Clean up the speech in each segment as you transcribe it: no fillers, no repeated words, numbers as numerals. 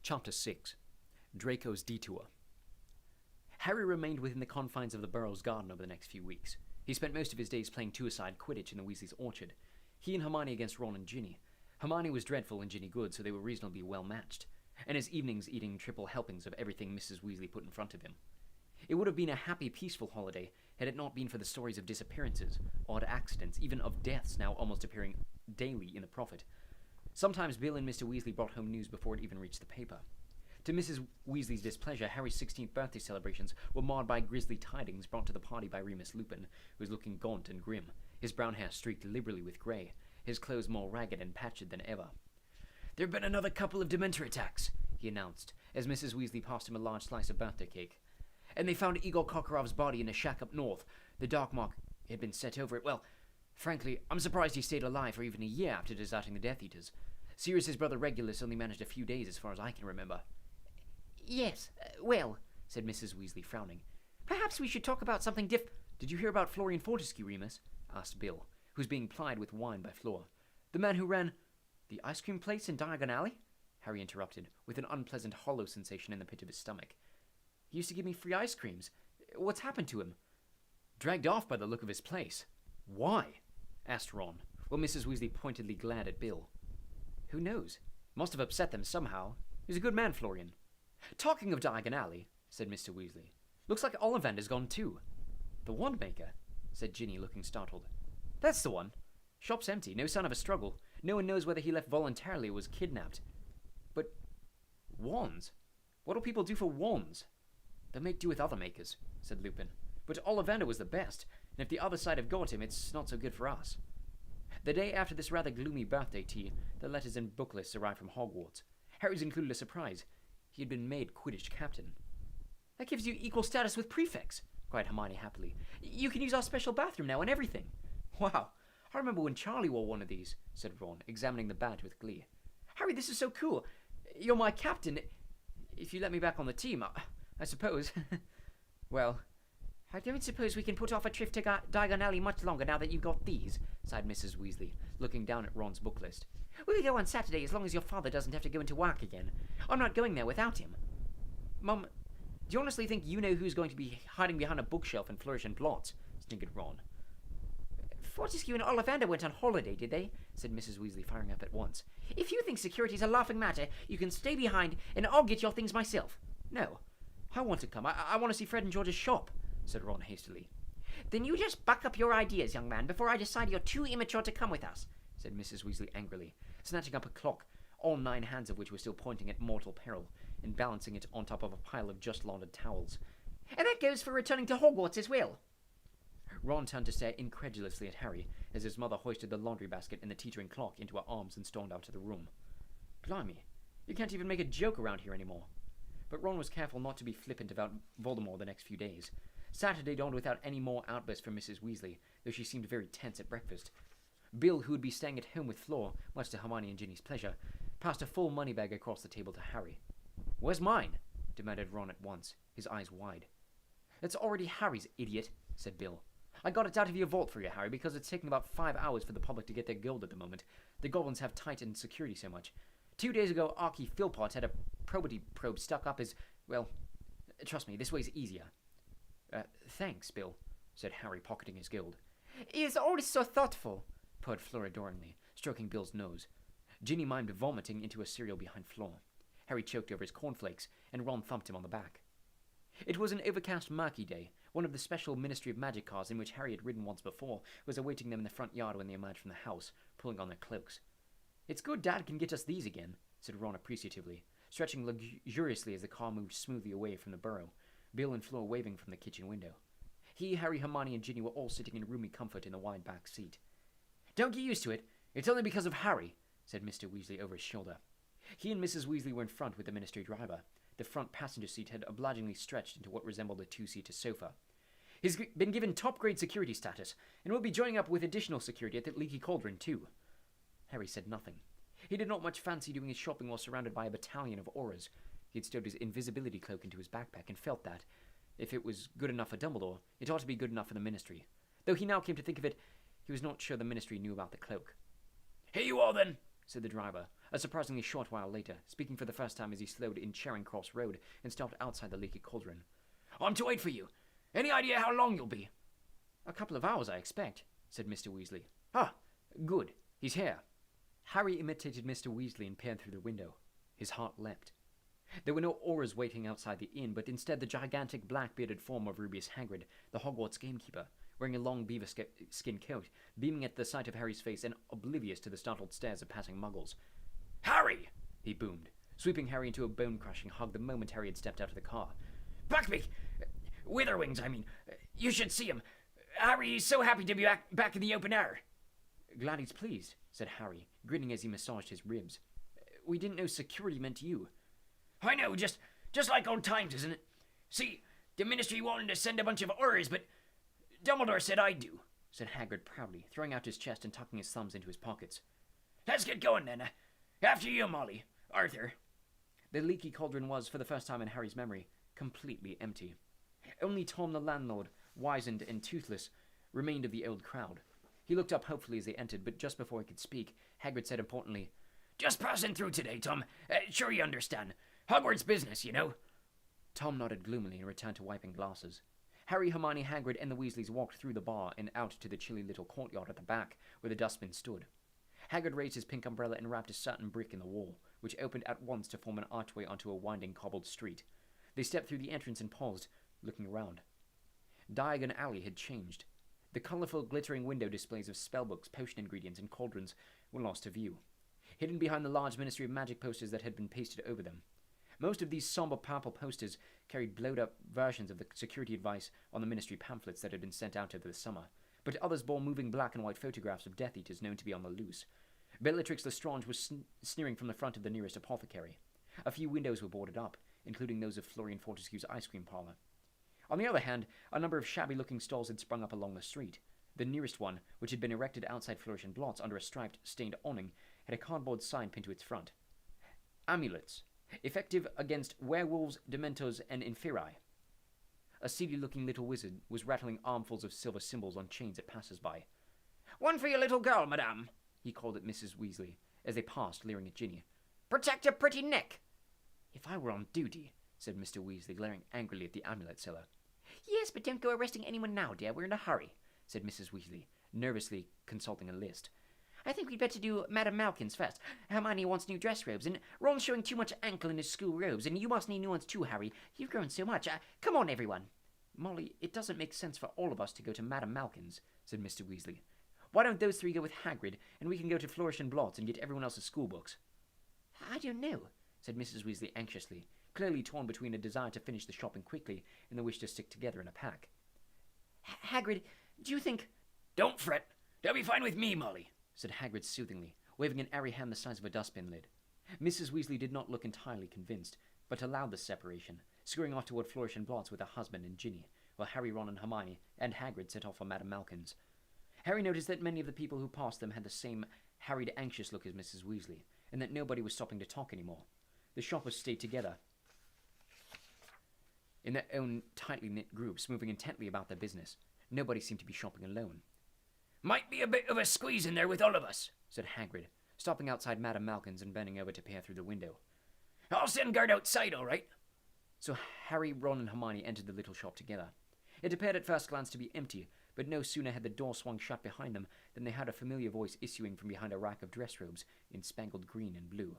Chapter 6. Draco's Detour. Harry remained within the confines of the Burrow's garden over the next few weeks. He spent most of his days playing two-a-side Quidditch in the Weasleys' orchard. He and Hermione against Ron and Ginny. Hermione was dreadful and Ginny good, so they were reasonably well matched, and his evenings eating triple helpings of everything Mrs. Weasley put in front of him. It would have been a happy, peaceful holiday had it not been for the stories of disappearances, odd accidents, even of deaths now almost appearing daily in the Prophet. Sometimes Bill and Mr. Weasley brought home news before it even reached the paper. To Mrs. Weasley's displeasure, Harry's 16th birthday celebrations were marred by grisly tidings brought to the party by Remus Lupin, who was looking gaunt and grim, his brown hair streaked liberally with grey, his clothes more ragged and patched than ever. "There have been another couple of Dementor attacks," he announced, as Mrs. Weasley passed him a large slice of birthday cake. "And they found Igor Kokharov's body in a shack up north. The dark mark had been set over it. Well, frankly, I'm surprised he stayed alive for even a year after deserting the Death Eaters. Sirius's brother Regulus only managed a few days as far as I can remember." "Yes, well," said Mrs. Weasley, frowning. "Perhaps we should talk about something Did you hear about Florian Fortescue, Remus?" asked Bill, who was being plied with wine by Fleur. "The man who ran the ice cream place in Diagon Alley?" Harry interrupted, with an unpleasant hollow sensation in the pit of his stomach. "He used to give me free ice creams. What's happened to him?" "Dragged off by the look of his place." "Why?" asked Ron, while Mrs. Weasley pointedly glared at Bill. "Who knows? Must have upset them somehow. He's a good man, Florian." "Talking of Diagon Alley," said Mr. Weasley, "looks like Ollivander's gone too." "The Wandmaker?" said Ginny, looking startled. "That's the one. Shop's empty, no sign of a struggle. No one knows whether he left voluntarily or was kidnapped. But wands? What'll people do for wands?" "They'll make do with other makers," said Lupin. "But Ollivander was the best, and if the other side have got him, it's not so good for us." The day after this rather gloomy birthday tea, the letters and book lists arrived from Hogwarts. Harry's included a surprise. He had been made Quidditch captain. "That gives you equal status with prefects," cried Hermione happily. "You can use our special bathroom now and everything." "Wow, I remember when Charlie wore one of these," said Ron, examining the badge with glee. "Harry, this is so cool. You're my captain. If you let me back on the team, I suppose." "Well, I don't suppose we can put off a trip to Diagon Alley much longer now that you've got these," sighed Mrs. Weasley, looking down at Ron's book list. "We'll go on Saturday as long as your father doesn't have to go into work again. I'm not going there without him." "Mum, do you honestly think you know who's going to be hiding behind a bookshelf and flourishing blots?" snickered Ron. "Fortescue and Ollivander went on holiday, did they?" said Mrs. Weasley, firing up at once. "If you think security's a laughing matter, you can stay behind, and I'll get your things myself." "No, I want to come. I want to see Fred and George's shop," said Ron hastily. "Then you just buck up your ideas, young man, before I decide you're too immature to come with us," said Mrs. Weasley angrily, snatching up a clock, all 9 hands of which were still pointing at mortal peril, and balancing it on top of a pile of just laundered towels. "And that goes for returning to Hogwarts as well." Ron turned to stare incredulously at Harry as his mother hoisted the laundry basket and the teetering clock into her arms and stormed out of the room. "Blimey, you can't even make a joke around here anymore." But Ron was careful not to be flippant about Voldemort the next few days. Saturday dawned without any more outbursts from Mrs. Weasley, though she seemed very tense at breakfast. Bill, who would be staying at home with Fleur, much to Hermione and Ginny's pleasure, passed a full money bag across the table to Harry. "Where's mine?" demanded Ron at once, his eyes wide. "That's already Harry's, idiot," said Bill. "I got it out of your vault for you, Harry, because it's taking about 5 hours for the public to get their gold at the moment. The goblins have tightened security so much. 2 days ago, Archie Philpott had a probity probe stuck up his... Well, trust me, this way's easier." Thanks, Bill," said Harry, pocketing his gold. "He is always so thoughtful," purred Fleur adoringly, stroking Bill's nose. Ginny mimed vomiting into a cereal behind Fleur. Harry choked over his cornflakes, and Ron thumped him on the back. It was an overcast, murky day. One of the special Ministry of Magic cars in which Harry had ridden once before was awaiting them in the front yard when they emerged from the house, pulling on their cloaks. "It's good Dad can get us these again," said Ron appreciatively, stretching luxuriously as the car moved smoothly away from the burrow, Bill and Fleur waving from the kitchen window. He, Harry, Hermione, and Ginny were all sitting in roomy comfort in the wide back seat. "Don't get used to it. It's only because of Harry," said Mr. Weasley over his shoulder. He and Mrs. Weasley were in front with the ministry driver. The front passenger seat had obligingly stretched into what resembled a 2-seater sofa. "He's been given top-grade security status, and will be joining up with additional security at the Leaky Cauldron, too." Harry said nothing. He did not much fancy doing his shopping while surrounded by a battalion of auras. He had stowed his invisibility cloak into his backpack and felt that, if it was good enough for Dumbledore, it ought to be good enough for the Ministry. Though he now came to think of it, he was not sure the Ministry knew about the cloak. "Here you are, then," said the driver, A surprisingly short while later, speaking for the first time as he slowed in Charing Cross Road and stopped outside the leaky cauldron. "I'm to wait for you. Any idea how long you'll be?" "A couple of hours, I expect," said Mr. Weasley. "Ah, good. He's here." Harry imitated Mr. Weasley and peered through the window. His heart leapt. There were no aurors waiting outside the inn, but instead the gigantic black-bearded form of Rubeus Hagrid, the Hogwarts gamekeeper, wearing a long beaver skin coat, beaming at the sight of Harry's face and oblivious to the startled stares of passing muggles. "Harry!" he boomed, sweeping Harry into a bone-crushing hug the moment Harry had stepped out of the car. "Buckbeak! Witherwings, I mean. You should see him. Harry, he's so happy to be back in the open air." "Glad he's pleased," said Harry, grinning as he massaged his ribs. "We didn't know security meant you." "I know, just like old times, isn't it? See, the Ministry wanted to send a bunch of Aurors, but Dumbledore said I'd do," said Hagrid proudly, throwing out his chest and tucking his thumbs into his pockets. "Let's get going then. After you, Molly. Arthur." The leaky cauldron was, for the first time in Harry's memory, completely empty. Only Tom the landlord, wizened and toothless, remained of the old crowd. He looked up hopefully as they entered, but just before he could speak, Hagrid said importantly, "Just passing through today, Tom. Sure you understand. Hogwarts business, you know." Tom nodded gloomily and returned to wiping glasses. Harry, Hermione, Hagrid, and the Weasleys walked through the bar and out to the chilly little courtyard at the back, where the dustbin stood. Hagrid raised his pink umbrella and wrapped a certain brick in the wall, which opened at once to form an archway onto a winding cobbled street. They stepped through the entrance and paused, looking around. Diagon Alley had changed. The colourful, glittering window displays of spellbooks, potion ingredients, and cauldrons were lost to view, hidden behind the large Ministry of Magic posters that had been pasted over them. Most of these somber purple posters carried blowed-up versions of the security advice on the Ministry pamphlets that had been sent out over the summer, but others bore moving black and white photographs of Death Eaters known to be on the loose. Bellatrix Lestrange was sneering from the front of the nearest apothecary. A few windows were boarded up, including those of Florian Fortescue's ice cream parlour. On the other hand, a number of shabby-looking stalls had sprung up along the street. The nearest one, which had been erected outside Flourish and Blotts under a striped, stained awning, had a cardboard sign pinned to its front. Amulets. Effective against werewolves, dementors, and inferi. A seedy-looking little wizard was rattling armfuls of silver symbols on chains at passers-by. "One for your little girl, madame," he called at Mrs. Weasley, as they passed, leering at Ginny. "Protect her pretty neck." "If I were on duty," said Mr. Weasley, glaring angrily at the amulet seller. "Yes, but don't go arresting anyone now, dear. We're in a hurry," said Mrs. Weasley, nervously consulting a list. "I think we'd better do Madame Malkin's first. Hermione wants new dress robes, and Ron's showing too much ankle in his school robes, and you must need new ones too, Harry. You've grown so much. Come on, everyone." "Molly, it doesn't make sense for all of us to go to Madame Malkin's," said Mr. Weasley. "Why don't those three go with Hagrid, and we can go to Flourish and Blotts and get everyone else's schoolbooks?" "I don't know," said Mrs. Weasley anxiously, clearly torn between a desire to finish the shopping quickly and the wish to stick together in a pack. "Hagrid, do you think—" "Don't fret. They'll be fine with me, Molly," said Hagrid soothingly, waving an airy hand the size of a dustbin lid. Mrs. Weasley did not look entirely convinced, but allowed the separation, scurrying off toward Flourish and Blotts with her husband and Ginny, while Harry, Ron, and Hermione and Hagrid set off for Madame Malkin's. Harry noticed that many of the people who passed them had the same harried, anxious look as Mrs. Weasley, and that nobody was stopping to talk anymore. The shoppers stayed together in their own tightly knit groups, moving intently about their business. Nobody seemed to be shopping alone. "Might be a bit of a squeeze in there with all of us," said Hagrid, stopping outside Madame Malkin's and bending over to peer through the window. "I'll send guard outside, all right." So Harry, Ron, and Hermione entered the little shop together. It appeared at first glance to be empty, but no sooner had the door swung shut behind them than they heard a familiar voice issuing from behind a rack of dress robes in spangled green and blue.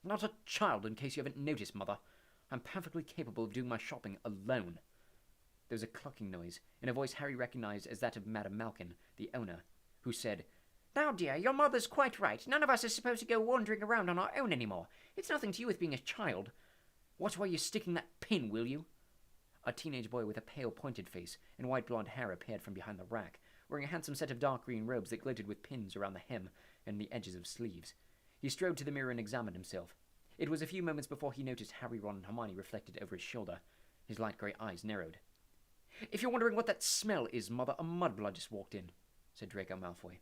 "Not a child, in case you haven't noticed, Mother. I'm perfectly capable of doing my shopping alone." There was a clucking noise, and a voice Harry recognized as that of Madame Malkin, the owner, who said, "Now, dear, your mother's quite right. None of us is supposed to go wandering around on our own anymore. It's nothing to you with being a child." "Watch where you're sticking that pin, will you?" A teenage boy with a pale, pointed face and white blonde hair appeared from behind the rack, wearing a handsome set of dark green robes that glittered with pins around the hem and the edges of sleeves. He strode to the mirror and examined himself. It was a few moments before he noticed Harry, Ron, and Hermione reflected over his shoulder. His light grey eyes narrowed. "If you're wondering what that smell is, Mother, a mudblood just walked in," said Draco Malfoy.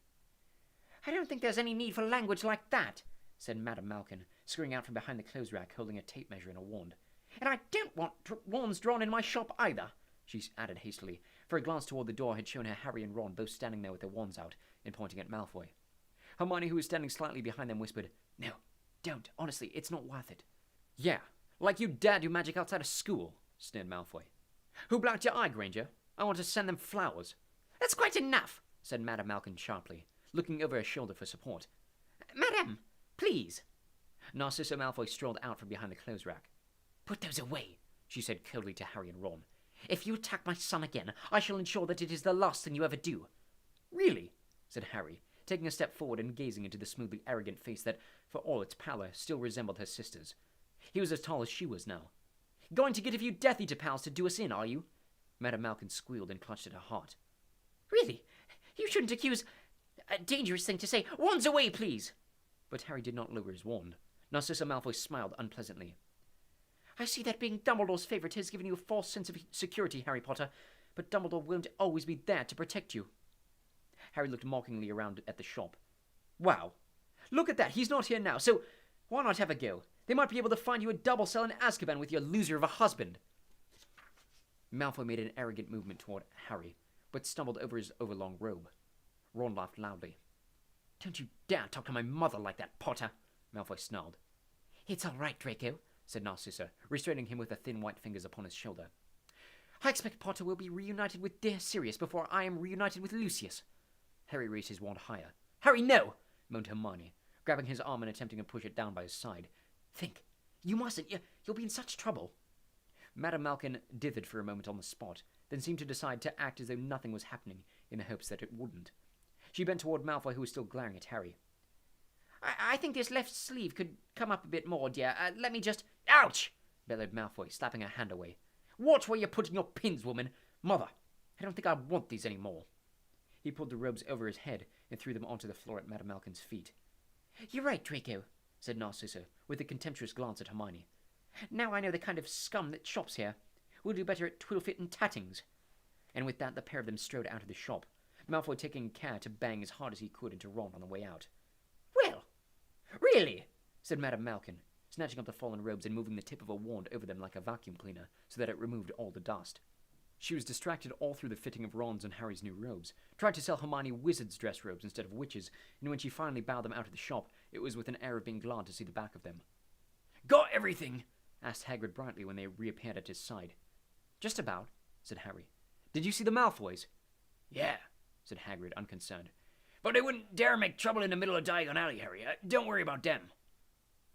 "I don't think there's any need for language like that," said Madame Malkin, scurrying out from behind the clothes rack, holding a tape measure and a wand. "And I don't want wands drawn in my shop either," she added hastily, for a glance toward the door had shown her Harry and Ron both standing there with their wands out and pointing at Malfoy. Hermione, who was standing slightly behind them, whispered, "No, Don't. Honestly, it's not worth it. Yeah, like you dare do magic outside of school, sneered Malfoy. Who blacked your eye, Granger? I want to send them flowers. That's quite enough, said Madame Malkin sharply, looking over her shoulder for support. Madame, please. Narcissa Malfoy strolled out from behind the clothes rack. Put those away, she said coldly to Harry and Ron. If you attack my son again, I shall ensure that it is the last thing you ever do. Really? Said Harry, taking a step forward and gazing into the smoothly arrogant face that, for all its pallor, still resembled her sister's. He was as tall as she was now. Going to get a few Death Eater pals to do us in, are you? Madame Malkin squealed and clutched at her heart. Really? You shouldn't accuse... A dangerous thing to say. Wands away, please! But Harry did not lower his wand. Narcissa Malfoy smiled unpleasantly. I see that being Dumbledore's favourite has given you a false sense of security, Harry Potter, but Dumbledore won't always be there to protect you. Harry looked mockingly around at the shop. Wow. Look at that. He's not here now, so why not have a go? They might be able to find you a double cell in Azkaban with your loser of a husband. Malfoy made an arrogant movement toward Harry, but stumbled over his overlong robe. Ron laughed loudly. Don't you dare talk to my mother like that, Potter, Malfoy snarled. It's all right, Draco, said Narcissa, restraining him with her thin white fingers upon his shoulder. I expect Potter will be reunited with dear Sirius before I am reunited with Lucius. Harry raised his wand higher. Harry, no! Moaned Hermione, grabbing his arm and attempting to push it down by his side. Think. You mustn't. You'll be in such trouble. Madame Malkin dithered for a moment on the spot, then seemed to decide to act as though nothing was happening, in the hopes that it wouldn't. She bent toward Malfoy, who was still glaring at Harry. I think this left sleeve could come up a bit more, dear. Let me just... Ouch! Bellowed Malfoy, slapping her hand away. Watch where you're putting your pins, woman. Mother, I don't think I want these anymore. He pulled the robes over his head and threw them onto the floor at Madame Malkin's feet. You're right, Draco, said Narcissa, with a contemptuous glance at Hermione. Now I know the kind of scum that shops here. We'll do better at Twiddlefit and Tattings. And with that, the pair of them strode out of the shop, Malfoy taking care to bang as hard as he could into Ron on the way out. Well, really, said Madame Malkin, snatching up the fallen robes and moving the tip of a wand over them like a vacuum cleaner, so that it removed all the dust. She was distracted all through the fitting of Ron's and Harry's new robes, tried to sell Hermione wizards' dress robes instead of witches', and when she finally bowed them out of the shop, it was with an air of being glad to see the back of them. Got everything? Asked Hagrid brightly when they reappeared at his side. Just about, said Harry. Did you see the Malfoys? Yeah, said Hagrid, unconcerned. But they wouldn't dare make trouble in the middle of Diagon Alley, Harry. Don't worry about them.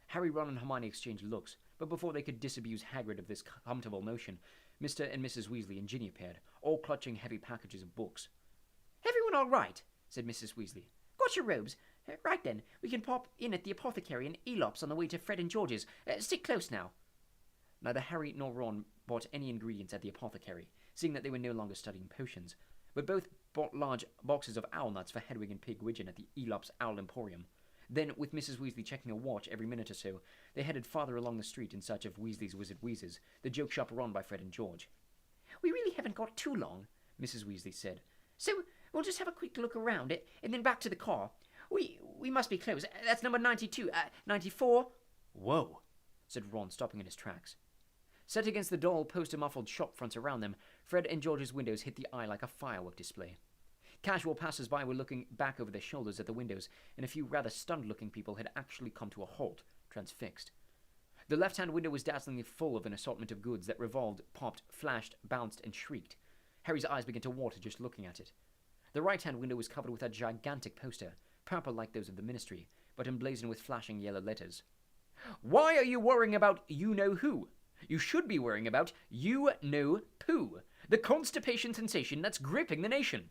Harry, Ron, and Hermione exchanged looks, but before they could disabuse Hagrid of this comfortable notion, Mr. and Mrs. Weasley and Ginny appeared, all clutching heavy packages of books. Everyone all right? Said Mrs. Weasley. Got your robes? Right then, we can pop in at the apothecary and Elop's on the way to Fred and George's. Stick close now. Neither Harry nor Ron bought any ingredients at the apothecary, seeing that they were no longer studying potions, but both bought large boxes of owl nuts for Hedwig and Pig Widgeon at the Elop's Owl Emporium. Then, with Mrs. Weasley checking a watch every minute or so, they headed farther along the street in search of Weasley's Wizard Wheezes, the joke shop run by Fred and George. We really haven't got too long, Mrs. Weasley said. So we'll just have a quick look around it, and then back to the car. We must be close. That's number 92. 94. Whoa, said Ron, stopping in his tracks. Set against the dull, poster-muffled shop fronts around them, Fred and George's windows hit the eye like a firework display. Casual passers-by were looking back over their shoulders at the windows, and a few rather stunned-looking people had actually come to a halt, transfixed. The left-hand window was dazzlingly full of an assortment of goods that revolved, popped, flashed, bounced, and shrieked. Harry's eyes began to water just looking at it. The right-hand window was covered with a gigantic poster, purple like those of the Ministry, but emblazoned with flashing yellow letters. Why are you worrying about you-know-who? You should be worrying about you-know-poo, the constipation sensation that's gripping the nation.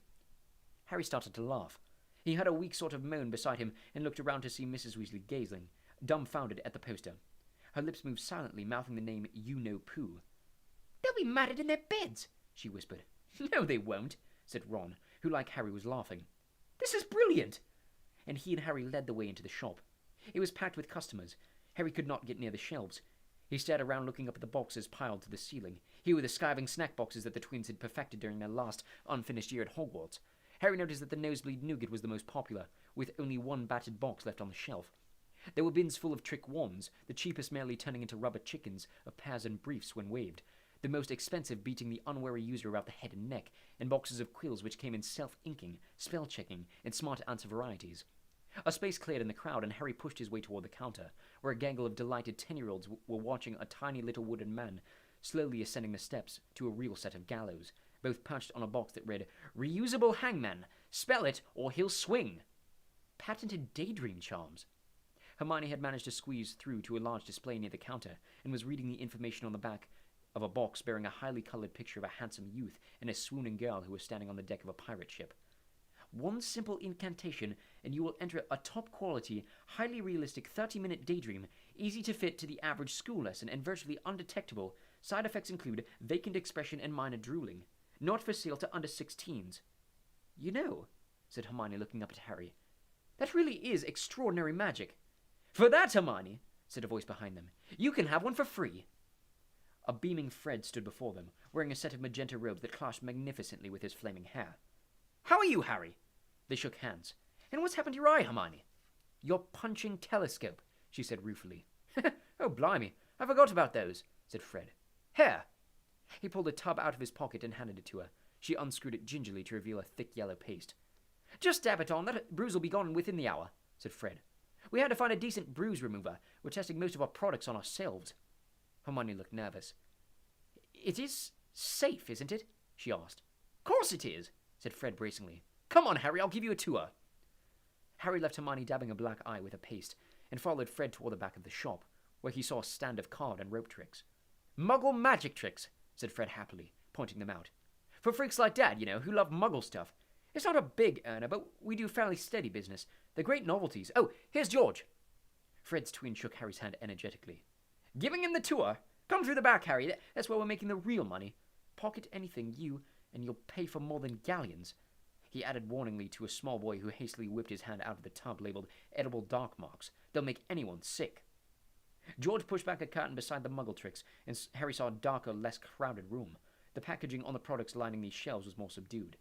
Harry started to laugh. He heard a weak sort of moan beside him and looked around to see Mrs. Weasley gazing, dumbfounded at the poster. Her lips moved silently, mouthing the name You-Know-Poo. They'll be matted in their beds, she whispered. No, they won't, said Ron, who, like Harry, was laughing. This is brilliant! And he and Harry led the way into the shop. It was packed with customers. Harry could not get near the shelves. He stared around, looking up at the boxes piled to the ceiling. Here were the skiving snack boxes that the twins had perfected during their last unfinished year at Hogwarts. Harry noticed that the nosebleed nougat was the most popular, with only one battered box left on the shelf. There were bins full of trick wands, the cheapest merely turning into rubber chickens of pears and briefs when waved, the most expensive beating the unwary user about the head and neck, and boxes of quills which came in self-inking, spell-checking, and smart answer varieties. A space cleared in the crowd, and Harry pushed his way toward the counter, where a gaggle of delighted 10-year-olds were watching a tiny little wooden man slowly ascending the steps to a real set of gallows, both perched on a box that read, "Reusable hangman. Spell it, or he'll swing." Patented daydream charms. Hermione had managed to squeeze through to a large display near the counter, and was reading the information on the back of a box bearing a highly colored picture of a handsome youth and a swooning girl who was standing on the deck of a pirate ship. One simple incantation, and you will enter a top-quality, highly realistic 30-minute daydream, easy to fit to the average school lesson and virtually undetectable. Side effects include vacant expression and minor drooling. Not for sale to under 16s. "You know," said Hermione, looking up at Harry, "that really is extraordinary magic." "For that, Hermione," said a voice behind them, "you can have one for free." A beaming Fred stood before them, wearing a set of magenta robes that clashed magnificently with his flaming hair. "How are you, Harry?" They shook hands. "And what's happened to your eye, Hermione?" "Your punching telescope," she said ruefully. "Oh, blimey, I forgot about those," said Fred. "Here." He pulled a tub out of his pocket and handed it to her. She unscrewed it gingerly to reveal a thick yellow paste. "Just dab it on, that bruise will be gone within the hour," said Fred. "We had to find a decent bruise remover. We're testing most of our products on ourselves." Hermione looked nervous. "It is safe, isn't it?" she asked. "Of course it is," said Fred bracingly. "Come on, Harry, I'll give you a tour." Harry left Hermione dabbing a black eye with a paste, and followed Fred toward the back of the shop, where he saw a stand of card and rope tricks. "Muggle magic tricks," said Fred happily, pointing them out. "For freaks like Dad, who love Muggle stuff. It's not a big earner, but we do fairly steady business. They're great novelties. Oh, here's George." Fred's twin shook Harry's hand energetically. "Giving him the tour? Come through the back, Harry. That's where we're making the real money. Pocket anything, and you'll pay for more than galleons," he added warningly to a small boy who hastily whipped his hand out of the tub labeled edible dark marks. "They'll make anyone sick." George pushed back a curtain beside the Muggle tricks, and Harry saw a darker, less crowded room. The packaging on the products lining these shelves was more subdued.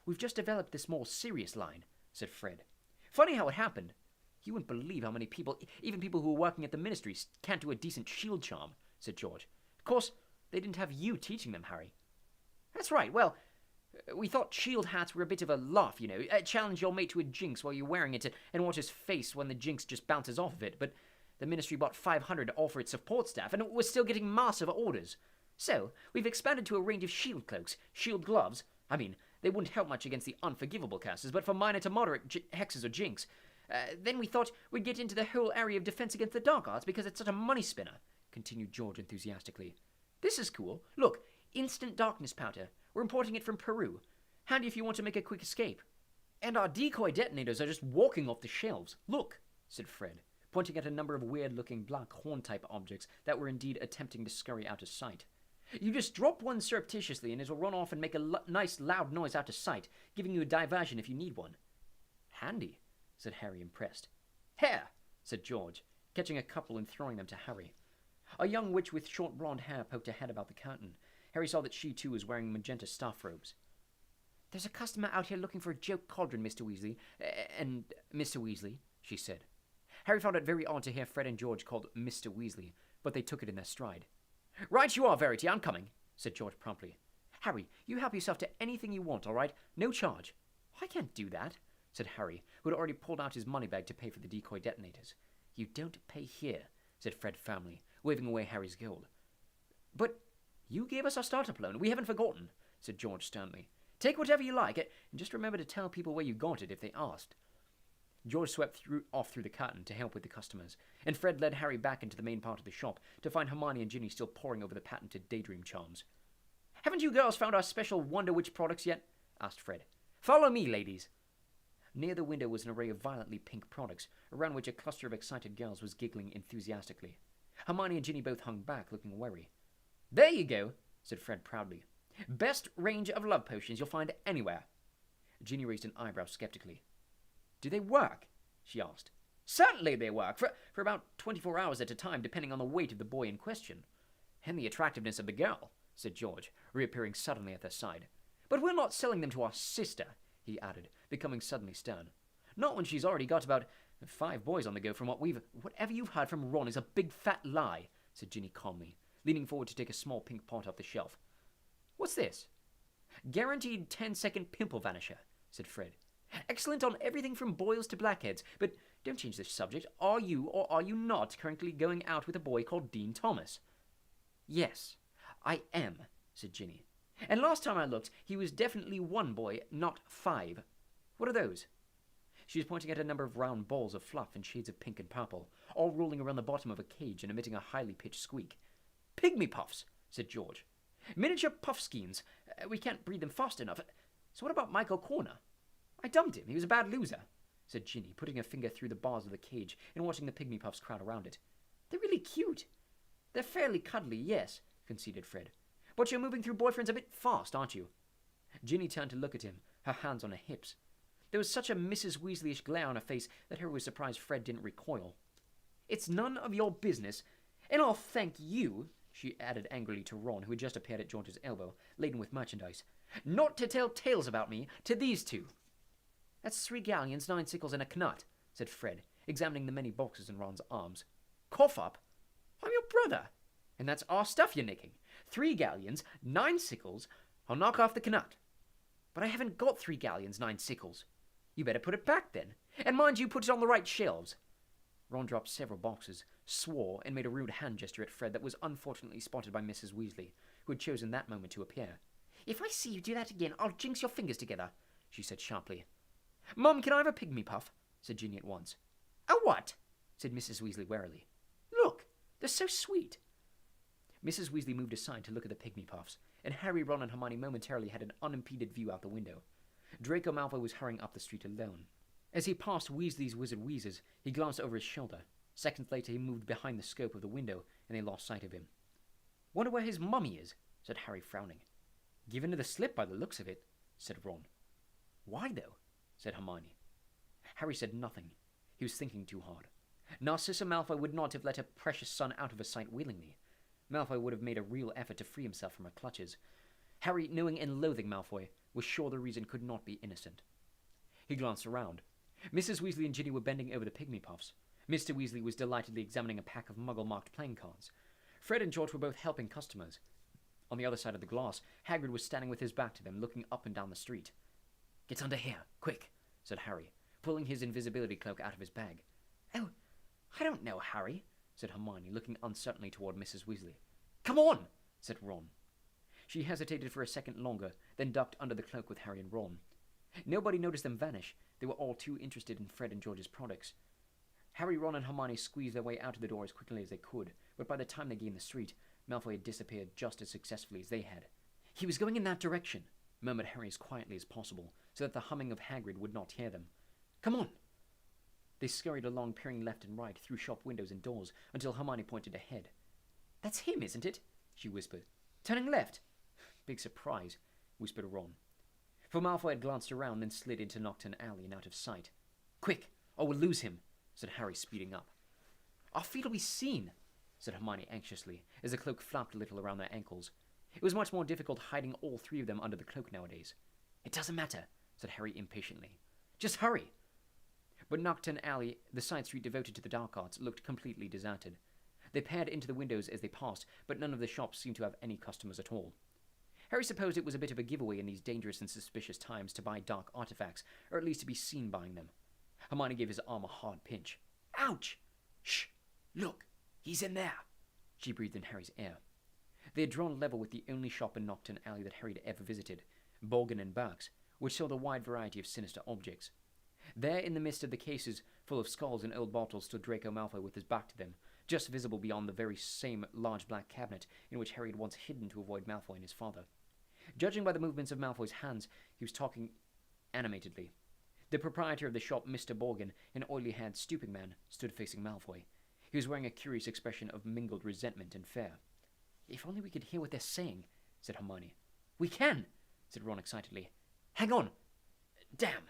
"We've just developed this more serious line," said Fred. "Funny how it happened. You wouldn't believe how many people, even people who are working at the ministry, can't do a decent shield charm," said George. "Of course, they didn't have you teaching them, Harry." "That's right. Well, we thought shield hats were a bit of a laugh, challenge your mate to a jinx while you're wearing it and watch his face when the jinx just bounces off of it, but the ministry bought 500 all for its support staff, and we're still getting massive orders. So, we've expanded to a range of shield cloaks, shield gloves. I mean, they wouldn't help much against the unforgivable curses, but for minor to moderate hexes or jinx. Then we thought we'd get into the whole area of defense against the dark arts because it's such a money spinner," continued George enthusiastically. "This is cool. Look, instant darkness powder. We're importing it from Peru. Handy if you want to make a quick escape. And our decoy detonators are just walking off the shelves. Look," said Fred, pointing at a number of weird-looking black horn-type objects that were indeed attempting to scurry out of sight. "You just drop one surreptitiously and it'll run off and make a nice loud noise out of sight, giving you a diversion if you need one." "Handy," said Harry, impressed. "Here," said George, catching a couple and throwing them to Harry. A young witch with short blonde hair poked her head about the curtain. Harry saw that she too was wearing magenta staff robes. "There's a customer out here looking for a joke cauldron, Mr. Weasley. And Mr. Weasley," she said. Harry found it very odd to hear Fred and George called Mr. Weasley, but they took it in their stride. "Right you are, Verity, I'm coming," said George promptly. "Harry, you help yourself to anything you want, all right? No charge." "I can't do that," said Harry, who had already pulled out his money bag to pay for the decoy detonators. "You don't pay here," said Fred firmly, waving away Harry's gold. "But you gave us our startup loan. We haven't forgotten," said George sternly. "Take whatever you like, and just remember to tell people where you got it if they asked." George swept off through the curtain to help with the customers, and Fred led Harry back into the main part of the shop to find Hermione and Ginny still poring over the patented daydream charms. "Haven't you girls found our special Wonder Witch products yet?" asked Fred. "Follow me, ladies." Near the window was an array of violently pink products, around which a cluster of excited girls was giggling enthusiastically. Hermione and Ginny both hung back, looking wary. "There you go," said Fred proudly. "Best range of love potions you'll find anywhere." Ginny raised an eyebrow skeptically. "Do they work?" she asked. "Certainly they work, for about 24 hours at a time, depending on the weight of the boy in question." "And the attractiveness of the girl," said George, reappearing suddenly at their side. "But we're not selling them to our sister," he added, becoming suddenly stern. "Not when she's already got about 5 boys on the go from whatever you've heard from Ron is a big fat lie," said Ginny calmly, leaning forward to take a small pink pot off the shelf. "What's this?" "Guaranteed 10-second pimple vanisher," said Fred. Excellent on everything from boils to blackheads, but don't change the subject. Are you or are you not currently going out with a boy called Dean Thomas? Yes, I am, said Ginny. And last time I looked, he was definitely one boy, not 5. What are those? She was pointing at a number of round balls of fluff in shades of pink and purple, all rolling around the bottom of a cage and emitting a highly pitched squeak. Pygmy puffs, said George. Miniature puffskeins. We can't breed them fast enough. So what about Michael Corner? I dumped him. He was a bad loser, said Ginny, putting her finger through the bars of the cage and watching the pygmy puffs crowd around it. They're really cute. They're fairly cuddly, yes, conceded Fred. But you're moving through boyfriends a bit fast, aren't you? Ginny turned to look at him, her hands on her hips. There was such a Mrs. Weasley-ish glare on her face that Harry was surprised Fred didn't recoil. It's none of your business, and I'll thank you, she added angrily to Ron, who had just appeared at George's elbow, laden with merchandise, not to tell tales about me to these two. That's 3 galleons, 9 sickles, and a knut, said Fred, examining the many boxes in Ron's arms. Cough up. I'm your brother, and that's our stuff you're nicking. 3 galleons, 9 sickles. I'll knock off the knut. But I haven't got 3 galleons, 9 sickles. You better put it back then. And mind you, put it on the right shelves. Ron dropped several boxes, swore, and made a rude hand gesture at Fred that was unfortunately spotted by Mrs. Weasley, who had chosen that moment to appear. If I see you do that again, I'll jinx your fingers together, she said sharply. Mum, can I have a pygmy puff? Said Ginny at once. A what? Said Mrs. Weasley warily. Look, they're so sweet. Mrs. Weasley moved aside to look at the pygmy puffs, and Harry, Ron, and Hermione momentarily had an unimpeded view out the window. Draco Malfoy was hurrying up the street alone. As he passed Weasley's Wizard Wheezes, he glanced over his shoulder. Seconds later, he moved behind the scope of the window, and they lost sight of him. Wonder where his mummy is, said Harry, frowning. Given her the slip by the looks of it, said Ron. Why, though? Said Hermione. Harry said nothing. He was thinking too hard. Narcissa Malfoy would not have let her precious son out of her sight willingly. Malfoy would have made a real effort to free himself from her clutches. Harry, knowing and loathing Malfoy, was sure the reason could not be innocent. He glanced around. Mrs. Weasley and Ginny were bending over the pygmy puffs. Mr. Weasley was delightedly examining a pack of muggle-marked playing cards. Fred and George were both helping customers. On the other side of the glass, Hagrid was standing with his back to them, looking up and down the street. Get under here, quick, said Harry, pulling his invisibility cloak out of his bag. Oh, I don't know, Harry, said Hermione, looking uncertainly toward Mrs. Weasley. Come on, said Ron. She hesitated for a second longer, then ducked under the cloak with Harry and Ron. Nobody noticed them vanish. They were all too interested in Fred and George's products. Harry, Ron, and Hermione squeezed their way out of the door as quickly as they could, but by the time they gained the street, Malfoy had disappeared just as successfully as they had. He was going in that direction, murmured Harry as quietly as possible, so that the humming of Hagrid would not hear them. Come on! They scurried along, peering left and right, through shop windows and doors, until Hermione pointed ahead. That's him, isn't it? She whispered. Turning left. Big surprise, whispered Ron. For Malfoy had glanced around, then slid into Nocturne Alley and out of sight. Quick, or we'll lose him, said Harry, speeding up. Our feet'll be seen, said Hermione anxiously, as the cloak flapped a little around their ankles. It was much more difficult hiding all 3 of them under the cloak nowadays. It doesn't matter, said Harry impatiently. Just hurry. But Nocturne Alley, the side street devoted to the dark arts, looked completely deserted. They peered into the windows as they passed, but none of the shops seemed to have any customers at all. Harry supposed it was a bit of a giveaway in these dangerous and suspicious times to buy dark artifacts, or at least to be seen buying them. Hermione gave his arm a hard pinch. Ouch! Shh! Look! He's in there! She breathed in Harry's ear. They had drawn level with the only shop in Nocturne Alley that Harry had ever visited, Borgin and Burke's, which sold a wide variety of sinister objects. There, in the midst of the cases full of skulls and old bottles, stood Draco Malfoy with his back to them, just visible beyond the very same large black cabinet in which Harry had once hidden to avoid Malfoy and his father. Judging by the movements of Malfoy's hands, he was talking animatedly. The proprietor of the shop, Mr. Borgin, an oily-haired, stooping man, stood facing Malfoy. He was wearing a curious expression of mingled resentment and fear. If only we could hear what they're saying, said Hermione. We can, said Ron excitedly. Hang on! Damn!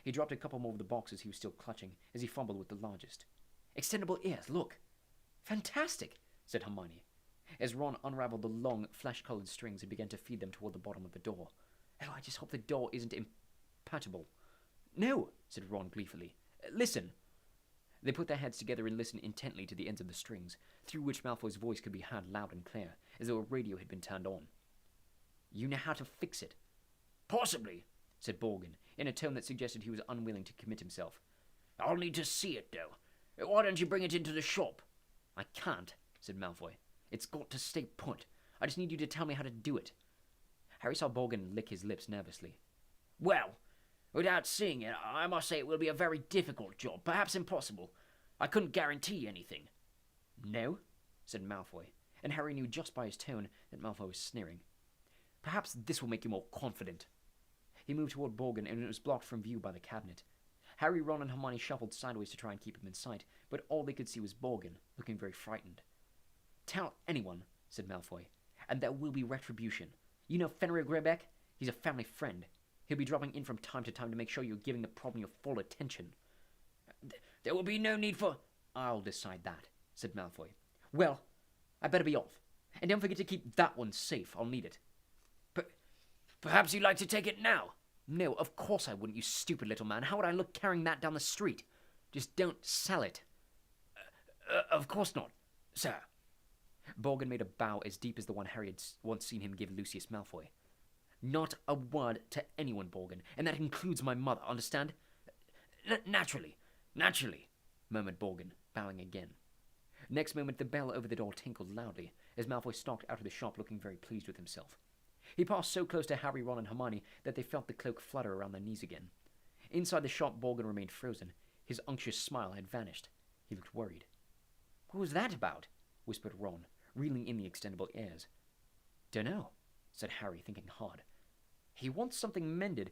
He dropped a couple more of the boxes he was still clutching as he fumbled with the largest. Extendable ears, look! Fantastic, said Hermione, as Ron unraveled the long, flesh-colored strings and began to feed them toward the bottom of the door. Oh, I just hope the door isn't impatible. No, said Ron gleefully. Listen. They put their heads together and listened intently to the ends of the strings, through which Malfoy's voice could be heard loud and clear, as though a radio had been turned on. You know how to fix it? Possibly, said Borgin, in a tone that suggested he was unwilling to commit himself. I'll need to see it, though. Why don't you bring it into the shop? I can't, said Malfoy. It's got to stay put. I just need you to tell me how to do it. Harry saw Borgin lick his lips nervously. Well, without seeing it, I must say it will be a very difficult job, perhaps impossible. I couldn't guarantee anything. No, said Malfoy, and Harry knew just by his tone that Malfoy was sneering. Perhaps this will make you more confident. He moved toward Borgin, and it was blocked from view by the cabinet. Harry, Ron, and Hermione shuffled sideways to try and keep him in sight, but all they could see was Borgin, looking very frightened. Tell anyone, said Malfoy, and there will be retribution. You know Fenrir Greyback? He's a family friend. He'll be dropping in from time to time to make sure you're giving the problem your full attention. There will be no need for... I'll decide that, said Malfoy. Well, I better be off. And don't forget to keep that one safe. I'll need it. Perhaps you'd like to take it now? No, of course I wouldn't, you stupid little man. How would I look carrying that down the street? Just don't sell it. Of course not, sir. Borgin made a bow as deep as the one Harry had once seen him give Lucius Malfoy. Not a word to anyone, Borgin, and that includes my mother, understand? Naturally, murmured Borgin, bowing again. Next moment, the bell over the door tinkled loudly, as Malfoy stalked out of the shop looking very pleased with himself. He passed so close to Harry, Ron, and Hermione that they felt the cloak flutter around their knees again. Inside the shop, Borgin remained frozen. His unctuous smile had vanished. He looked worried. What was that about? Whispered Ron, reeling in the extendable ears. Dunno, said Harry, thinking hard. He wants something mended,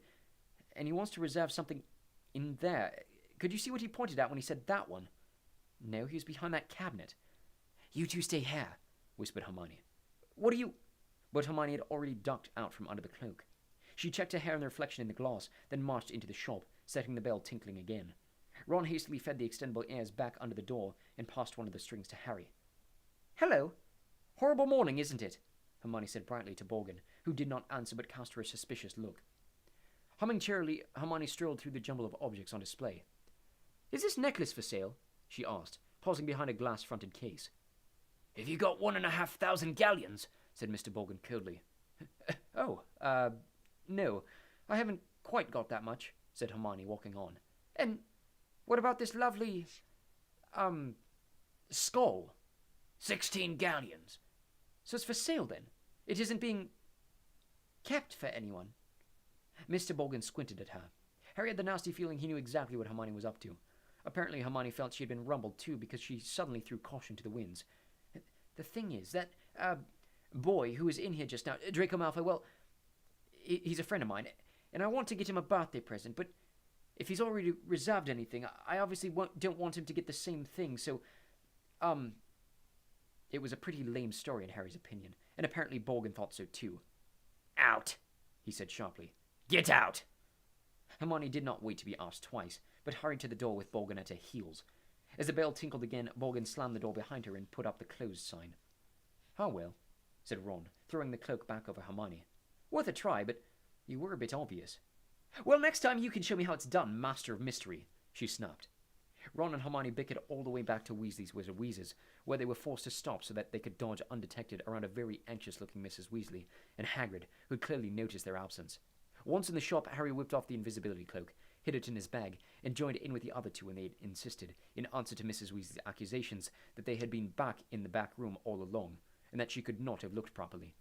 and he wants to reserve something in there. Could you see what he pointed at when he said that one? No, he was behind that cabinet. You two stay here, whispered Hermione. What are you... But Hermione had already ducked out from under the cloak. She checked her hair in the reflection in the glass, then marched into the shop, setting the bell tinkling again. Ron hastily fed the extendable ears back under the door and passed one of the strings to Harry. Hello. Horrible morning, isn't it? Hermione said brightly to Borgin, who did not answer but cast her a suspicious look. Humming cheerily, Hermione strolled through the jumble of objects on display. Is this necklace for sale? She asked, pausing behind a glass-fronted case. Have you got 1,500 galleons? Said Mr. Borgin coldly. No, I haven't quite got that much, said Hermione, walking on. And what about this lovely, skull? 16 galleons. So it's for sale, then? It isn't being kept for anyone? Mr. Borgin squinted at her. Harry had the nasty feeling he knew exactly what Hermione was up to. Apparently Hermione felt she had been rumbled too, because she suddenly threw caution to the winds. The thing is, that, boy who was in here just now, Draco Malfoy, well, he's a friend of mine, and I want to get him a birthday present, but if he's already reserved anything, I obviously don't want him to get the same thing, so, It was a pretty lame story in Harry's opinion, and apparently Borgin thought so too. Out, he said sharply. Get out! Hermione did not wait to be asked twice, but hurried to the door with Borgin at her heels. As the bell tinkled again, Borgin slammed the door behind her and put up the closed sign. Oh well, said Ron, throwing the cloak back over Hermione. Worth a try, but you were a bit obvious. Well, next time you can show me how it's done, Master of Mystery, she snapped. Ron and Hermione bickered all the way back to Weasley's Wizard Wheezes, where they were forced to stop so that they could dodge undetected around a very anxious-looking Mrs. Weasley and Hagrid, who had clearly noticed their absence. Once in the shop, Harry whipped off the invisibility cloak, hid it in his bag, and joined in with the other two when they had insisted, in answer to Mrs. Weasley's accusations, that they had been back in the back room all along, and that she could not have looked properly.